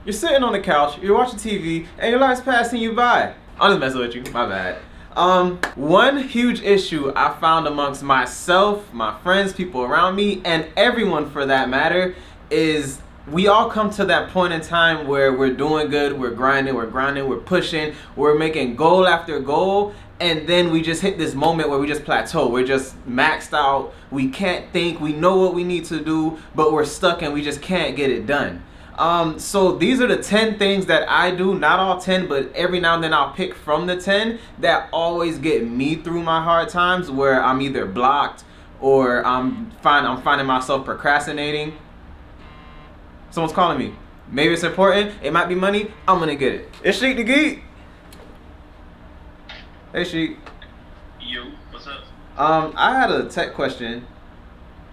You're sitting on the couch, you're watching TV, and your life's passing you by. I'm just messing with you, my bad. One huge issue I found amongst myself, my friends, people around me, and everyone for that matter, is we all come to that point in time where we're doing good, we're grinding, we're pushing, we're making goal after goal, and then we just hit this moment where we just plateau. We're just maxed out, we can't think, we know what we need to do, but we're stuck and we just can't get it done. So these are the 10 things that I do, not all 10, but every now and then I'll pick from the 10 that always get me through my hard times where I'm either blocked or I'm finding myself procrastinating. Someone's calling me. Maybe it's important, it might be money, I'm gonna get it. It's Sheik the Geek. Hey Sheik. Yo, what's up? I had a tech question.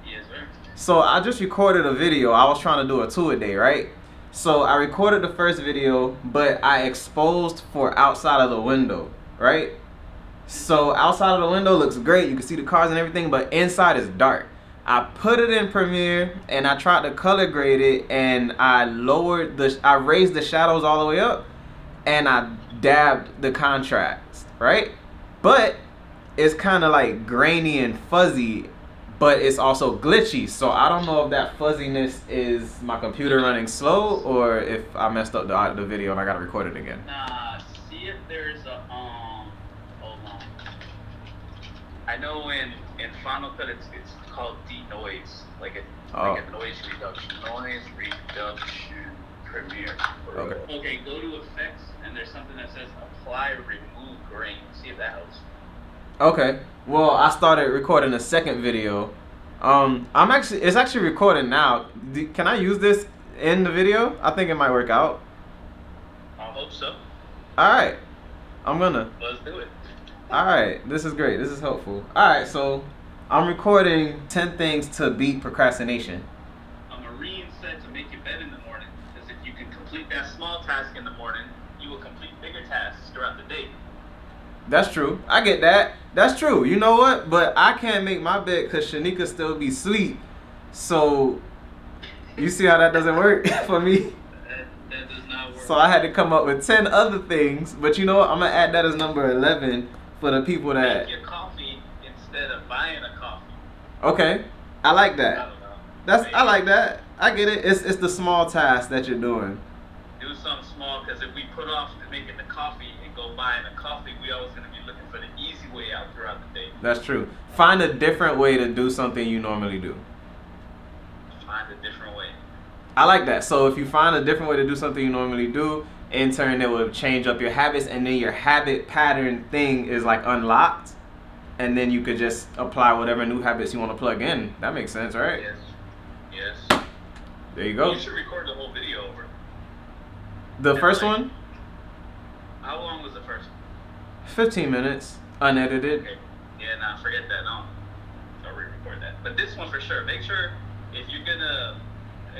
Yes, sir. So I just recorded a video. I was trying to do a two-a-day, right? So I recorded the first video, but I exposed for outside of the window, right? So outside of the window looks great. You can see the cars and everything, but inside is dark. I put it in Premiere and I tried to color grade it, and I raised the shadows all the way up, and I dabbed the contrast, right? But it's kind of like grainy and fuzzy, but it's also glitchy. So I don't know if that fuzziness is my computer running slow or if I messed up the video and I gotta record it again. See if there's a hold on. I know in Final Cut it's called denoise, like a noise reduction. Noise reduction Premiere. Okay. Okay, go to effects and there's something that says apply remove grain. See if that helps. Okay. Well, I started recording a second video. It's actually recording now. Can I use this in the video? I think it might work out. I hope so. All right. I'm gonna. Let's do it. All right. This is great. This is helpful. All right. So I'm recording 10 things to beat procrastination. A Marine said to make your bed in the morning, because if you can complete that small task in the morning, you will complete bigger tasks throughout the day. That's true. I get that. That's true. You know what? But I can't make my bed because Shanika still be asleep. So you see how that doesn't work for me? That does not work. So I had to come up with 10 other things. But you know what? I'm going to add that as number 11 for the people that... Make your coffee instead of buying a coffee. Okay. I like that. I don't know. I like that. I get it. It's the small task that you're doing. Do something small, because if we put off making the coffee and go buying a coffee, we always going to be looking for the easy way out throughout the day. That's true. Find a different way to do something you normally do. Find a different way. I like that. So if you find a different way to do something you normally do, in turn it will change up your habits, and then your habit pattern thing is like unlocked, and then you could just apply whatever new habits you want to plug in. That makes sense, right? Yes. Yes. There you go. You should record the whole video over. The first one? How long was the first one? 15 minutes, unedited. Okay. Yeah, nah, forget that. No. I'll re-record that. But this one for sure. Make sure if you're gonna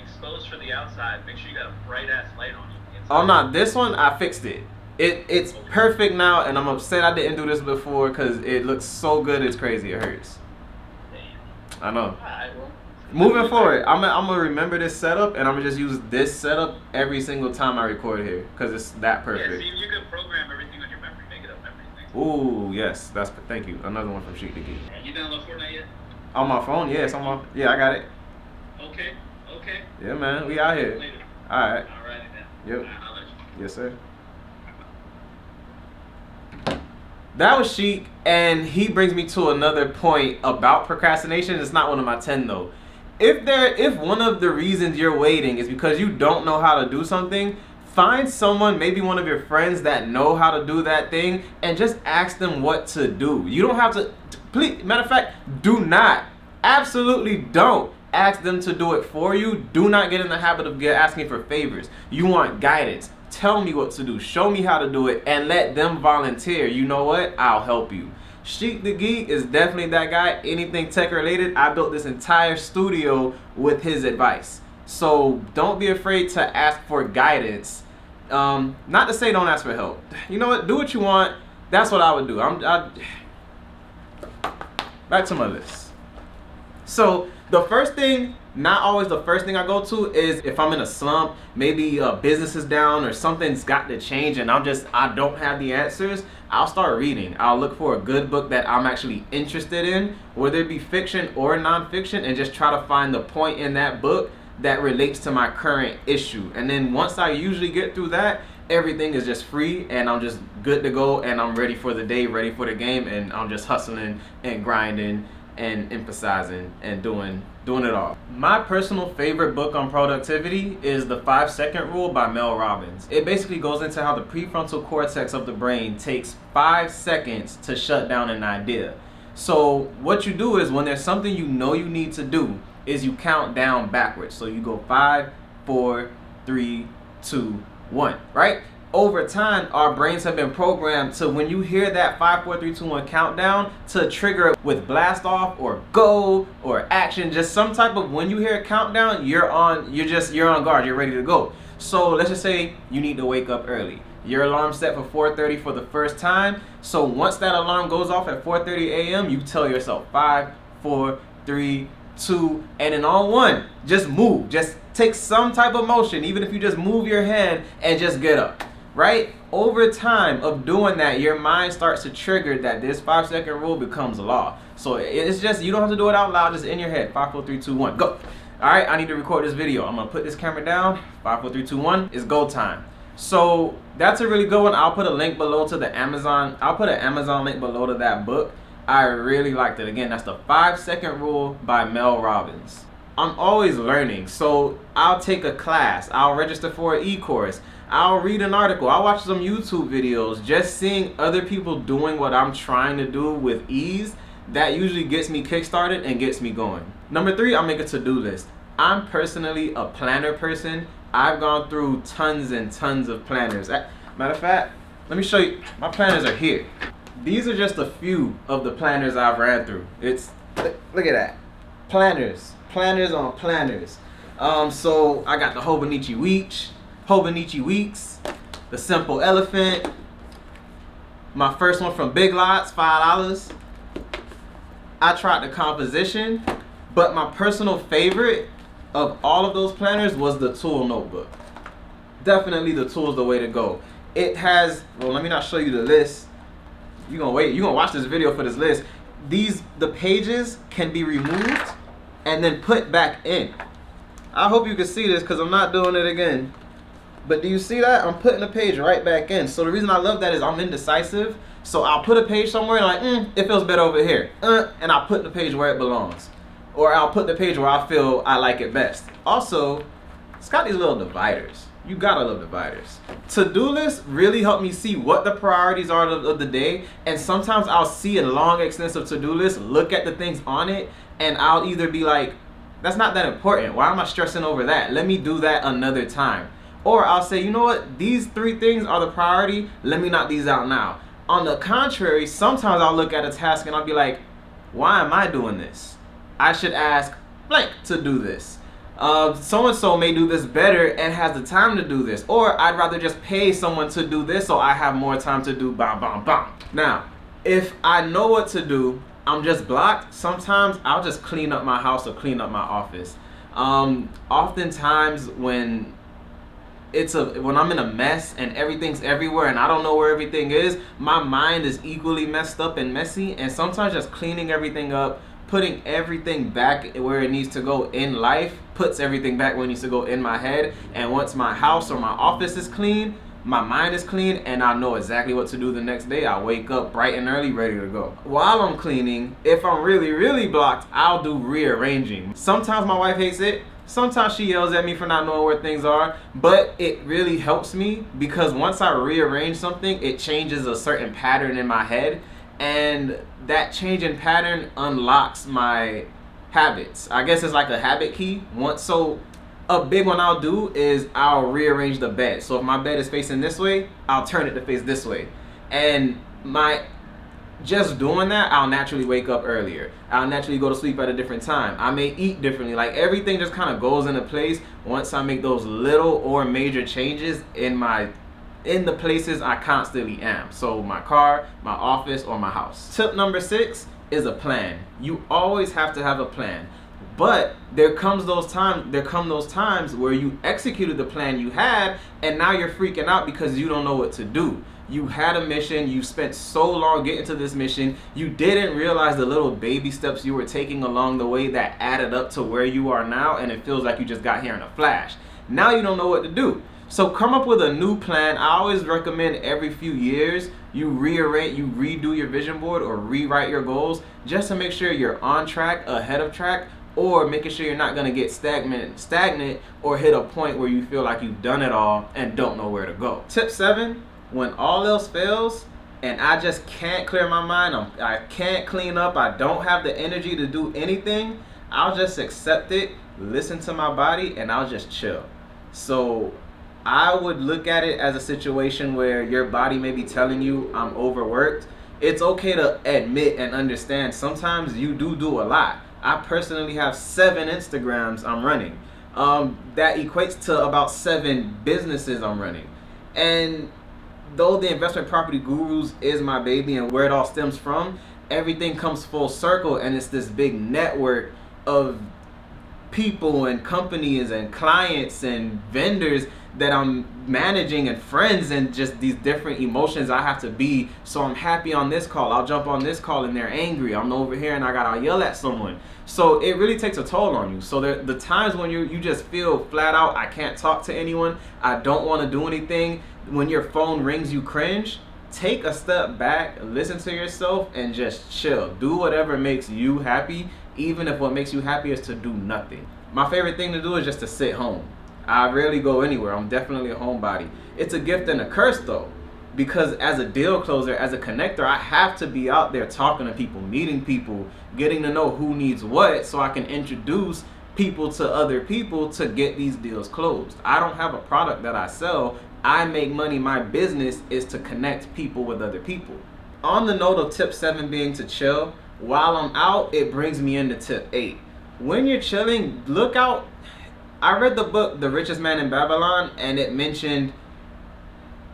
expose for the outside, make sure you got a bright ass light on you. Inside. Oh no, this one I fixed it. It's perfect now, and I'm upset I didn't do this before because it looks so good. It's crazy. It hurts. Damn. I know. Alright, well. Moving forward, I'm gonna remember this setup, and I'm gonna just use this setup every single time I record here because it's that perfect. Yeah, see, you can program everything on your memory, make it up everything. Ooh, yes, thank you. Another one from Sheik the Geek. You download Fortnite yet? On my phone, yes. Yeah, I got it. Okay. Yeah, man, we out here. Later. All right. Alrighty then. Yep. Alright, I'll let you. Yes, sir. That was Sheik, and he brings me to another point about procrastination. It's not one of my 10 though. If one of the reasons you're waiting is because you don't know how to do something, find someone, maybe one of your friends that know how to do that thing, and just ask them what to do. You don't have to, please, matter of fact, do not, absolutely don't ask them to do it for you. Do not get in the habit of asking for favors. You want guidance. Tell me what to do. Show me how to do it, and let them volunteer. You know what? I'll help you. Sheik the Geek is definitely that guy. Anything tech related, I built this entire studio with his advice. So don't be afraid to ask for guidance. Not to say don't ask for help. You know what? Do what you want. That's what I would do. Back to my list. So the first thing not always the first thing I go to. Is if I'm in a slump, maybe business is down or something's got to change and I don't have the answers, I'll start reading. I'll look for a good book that I'm actually interested in, whether it be fiction or nonfiction, and just try to find the point in that book that relates to my current issue. And then once I usually get through that, everything is just free and I'm just good to go, and I'm ready for the day, ready for the game, and I'm just hustling and grinding and emphasizing and doing it all. My personal favorite book on productivity is The 5-Second Rule by Mel Robbins. It basically goes into how the prefrontal cortex of the brain takes 5 seconds to shut down an idea. So what you do is, when there's something you know you need to do, is you count down backwards. So you go 5, 4, 3, 2, 1, right? Over time, our brains have been programmed to, when you hear that 5, 4, 3, 2, 1 countdown, to trigger it with blast off or go or action. Just some type of, when you hear a countdown, you're on guard, you're ready to go. So let's just say you need to wake up early. Your alarm set for 4:30 for the first time. So once that alarm goes off at 4:30 a.m., you tell yourself 5, 4, 3, 2, and then on 1, just move. Just take some type of motion, even if you just move your hand and just get up. Right? Over time of doing that, your mind starts to trigger that this 5-second rule becomes law. So it's just, you don't have to do it out loud, just in your head. 5, 4, 3, 2, 1, go. Alright, I need to record this video. I'm gonna put this camera down. 5, 4, 3, 2, 1, it's go time. So that's a really good one. I'll put a link below to the Amazon. I'll put an Amazon link below to that book. I really liked it. Again, that's The 5-Second Rule by Mel Robbins. I'm always learning, so I'll take a class, I'll register for an e-course, I'll read an article, I'll watch some YouTube videos. Just seeing other people doing what I'm trying to do with ease, that usually gets me kickstarted and gets me going. Number 3, I'll make a to-do list. I'm personally a planner person. I've gone through tons and tons of planners. Matter of fact, let me show you, my planners are here. These are just a few of the planners I've ran through. Look at that. Planners on planners. So I got the Hobonichi Weeks, the Simple Elephant, my first one from Big Lots, $5. I tried the Composition, but my personal favorite of all of those planners was the Tul Notebook. Definitely the Tul is the way to go. It has, well, let me not show you the list. You're gonna watch this video for this list. The pages can be removed and then put back in. I hope you can see this because I'm not doing it again. But do you see that? I'm putting the page right back in. So the reason I love that is I'm indecisive. So I'll put a page somewhere and like, it feels better over here. And I'll put the page where it belongs. Or I'll put the page where I feel I like it best. Also, it's got these little dividers. You gotta love dividers. To-do lists really help me see what the priorities are of the day. And sometimes I'll see a long, extensive to-do list, look at the things on it, and I'll either be like, that's not that important. Why am I stressing over that? Let me do that another time. Or I'll say, you know what? These 3 things are the priority. Let me knock these out now. On the contrary, sometimes I'll look at a task and I'll be like, why am I doing this? I should ask blank to do this. So-and-so may do this better and has the time to do this. Or I'd rather just pay someone to do this so I have more time to do bam, bam, bam. Now, if I know what to do, I'm just blocked, sometimes I'll just clean up my house or clean up my office. Oftentimes when I'm in a mess and everything's everywhere and I don't know where everything is, my mind is equally messed up and messy, and sometimes just cleaning everything up, putting everything back where it needs to go in life, puts everything back where it needs to go in my head. And once my house or my office is clean, my mind is clean, and I know exactly what to do the next day. I wake up bright and early, ready to go. While I'm cleaning, if I'm really, really blocked, I'll do rearranging. Sometimes my wife hates it. Sometimes she yells at me for not knowing where things are, but it really helps me because once I rearrange something, it changes a certain pattern in my head, and that change in pattern unlocks my habits. I guess it's like a habit key. A big one I'll do is I'll rearrange the bed. So if my bed is facing this way, I'll turn it to face this way. And just doing that, I'll naturally wake up earlier. I'll naturally go to sleep at a different time. I may eat differently. Like everything just kind of goes into place once I make those little or major changes in the places I constantly am. So my car, my office, or my house. Tip number 6 is a plan. You always have to have a plan. But there come those times where you executed the plan you had, and now you're freaking out because you don't know what to do. You had a mission, you spent so long getting to this mission, you didn't realize the little baby steps you were taking along the way that added up to where you are now, and it feels like you just got here in a flash. Now you don't know what to do. So come up with a new plan. I always recommend every few years you redo your vision board or rewrite your goals, just to make sure you're on track, ahead of track, or making sure you're not going to get stagnant or hit a point where you feel like you've done it all and don't know where to go. Tip 7, when all else fails and I just can't clear my mind, I can't clean up, I don't have the energy to do anything, I'll just accept it, listen to my body, and I'll just chill. So I would look at it as a situation where your body may be telling you I'm overworked. It's okay to admit and understand sometimes you do a lot. I personally have 7 Instagrams I'm running. That equates to about 7 businesses I'm running. And though the investment property gurus is my baby and where it all stems from, everything comes full circle, and it's this big network of people and companies and clients and vendors that I'm managing, and friends, and just these different emotions I have to be. So I'm happy on this call, I'll jump on this call and they're angry. I'm over here and I gotta yell at someone. So it really takes a toll on you. So the times when you just feel flat out, I can't talk to anyone, I don't want to do anything, when your phone rings you cringe, take a step back, listen to yourself, and just chill. Do whatever makes you happy, even if what makes you happy is to do nothing. My favorite thing to do is just to sit home. I rarely go anywhere. I'm definitely a homebody. It's a gift and a curse though, because as a deal closer, as a connector, I have to be out there talking to people, meeting people, getting to know who needs what, so I can introduce people to other people to get these deals closed. I don't have a product that I sell. I make money. My business is to connect people with other people. On the note of tip 7 being to chill, while I'm out, it brings me into tip 8. When you're chilling, look out. I read the book The Richest Man in Babylon, and it mentioned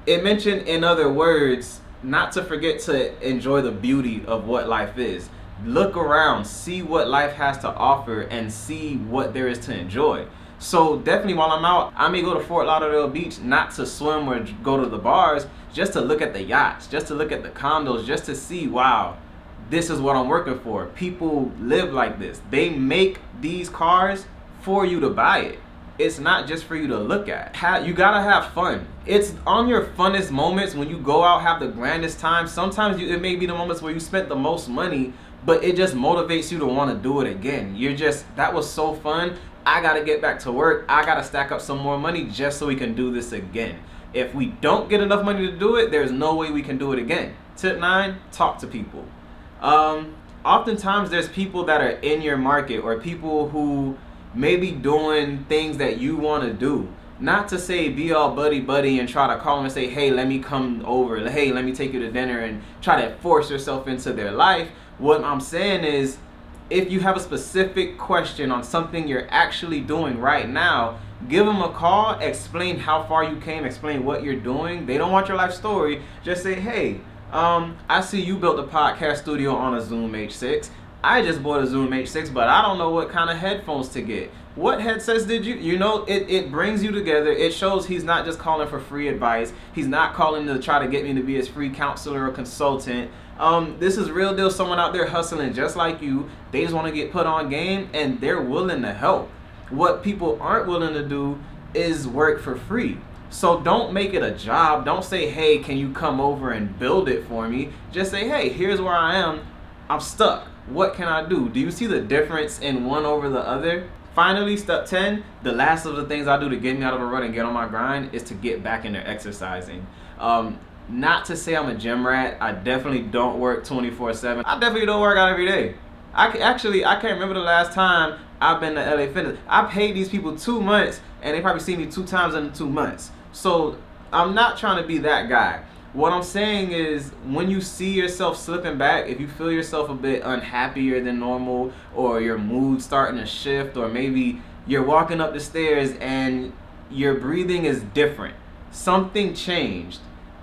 in other words not to forget to enjoy the beauty of what life is. Look around, see what life has to offer, and see what there is to enjoy. So definitely while I'm out, I may go to Fort Lauderdale Beach, not to swim or go to the bars, just to look at the yachts, just to look at the condos, just to see, wow, this is what I'm working for. People live like this. They make these cars for you to buy it. It's not just for you to look at. You gotta have fun. It's on your funnest moments when you go out, have the grandest time. Sometimes it may be the moments where you spent the most money, but it just motivates you to want to do it again. That was so fun. I gotta get back to work. I gotta stack up some more money just so we can do this again. If we don't get enough money to do it, there's no way we can do it again. Tip 9, talk to people. Oftentimes there's people that are in your market, or people who may be doing things that you want to do. Not to say be all buddy and try to call them and say, hey, let me come over, hey, let me take you to dinner, and try to force yourself into their life. What I'm saying is, if you have a specific question on something you're actually doing right now, give them a call, explain how far you came, explain what you're doing. They don't want your life story. Just say, hey, I see you built a podcast studio on a Zoom H6. I just bought a Zoom H6, but I don't know what kind of headphones to get. What headsets did you? It brings you together. It shows he's not just calling for free advice. He's not calling to try to get me to be his free counselor or consultant. This is real deal. Someone out there hustling just like you. They just want to get put on game, and they're willing to help. What people aren't willing to do is work for free. So don't make it a job. Don't say, hey, can you come over and build it for me? Just say, hey, here's where I am. I'm stuck. What can I do? Do you see the difference in one over the other? Finally, step 10, the last of the things I do to get me out of a rut and get on my grind is to get back into exercising. Not to say I'm a gym rat. I definitely don't work 24/7. I definitely don't work out every day. I can't remember the last time I've been to LA Fitness. I paid these people 2 months, and they probably see me 2 times in 2 months. So I'm not trying to be that guy. What I'm saying is, when you see yourself slipping back, if you feel yourself a bit unhappier than normal, or your mood starting to shift, or maybe you're walking up the stairs and your breathing is different, something changed,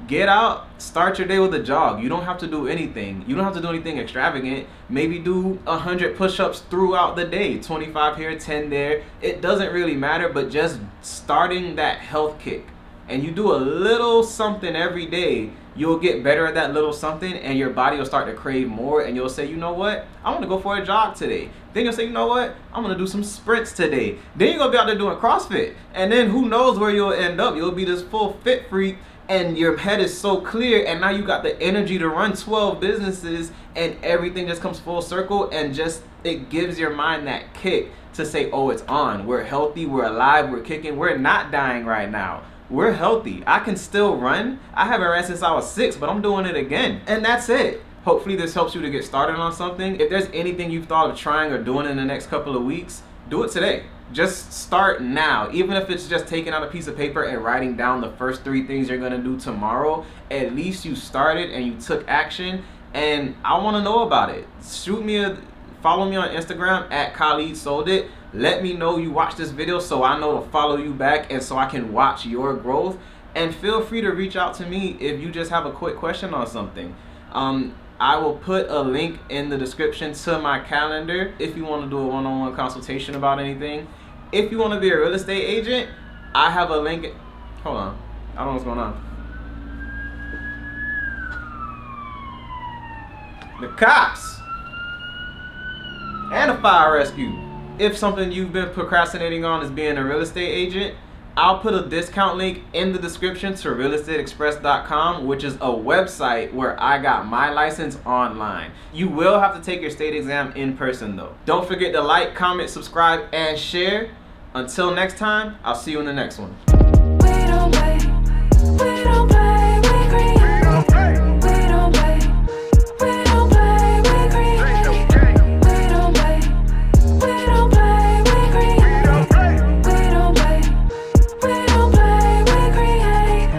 Get out, start your day with a jog. You don't have to do anything. You don't have to do anything extravagant. Maybe do 100 push-ups throughout the day. 25 here, 10 there. It doesn't really matter, but just starting that health kick. And you do a little something every day, you'll get better at that little something, and your body will start to crave more, and you'll say, you know what, I want to go for a jog today. Then you'll say, you know what, I'm going to do some sprints today. Then you're going to be out there doing CrossFit. And then who knows where you'll end up. You'll be this full fit freak, and your head is so clear, and now you got the energy to run 12 businesses, and everything just comes full circle, and just it gives your mind that kick to say, oh, it's on. We're healthy, we're alive, we're kicking, we're not dying right now. We're healthy. I can still run. I haven't ran since I was 6, but I'm doing it again. And that's it. Hopefully this helps you to get started on something. If there's anything you've thought of trying or doing in the next couple of weeks, do it today. Just start now. Even if it's just taking out a piece of paper and writing down the first 3 things you're gonna do tomorrow, at least you started and you took action. And I wanna know about it. Follow me on Instagram at Khalid Sold It. Let me know you watched this video so I know to follow you back and so I can watch your growth. And feel free to reach out to me if you just have a quick question on something. I will put a link in the description to my calendar if you want to do a one-on-one consultation about anything. If you want to be a real estate agent, I have a link. Hold on. I don't know what's going on. The cops and a fire rescue. If something you've been procrastinating on is being a real estate agent, I'll put a discount link in the description to realestateexpress.com, which is a website where I got my license online. You will have to take your state exam in person though. Don't forget to like, comment, subscribe, and share. Until next time, I'll see you in the next one.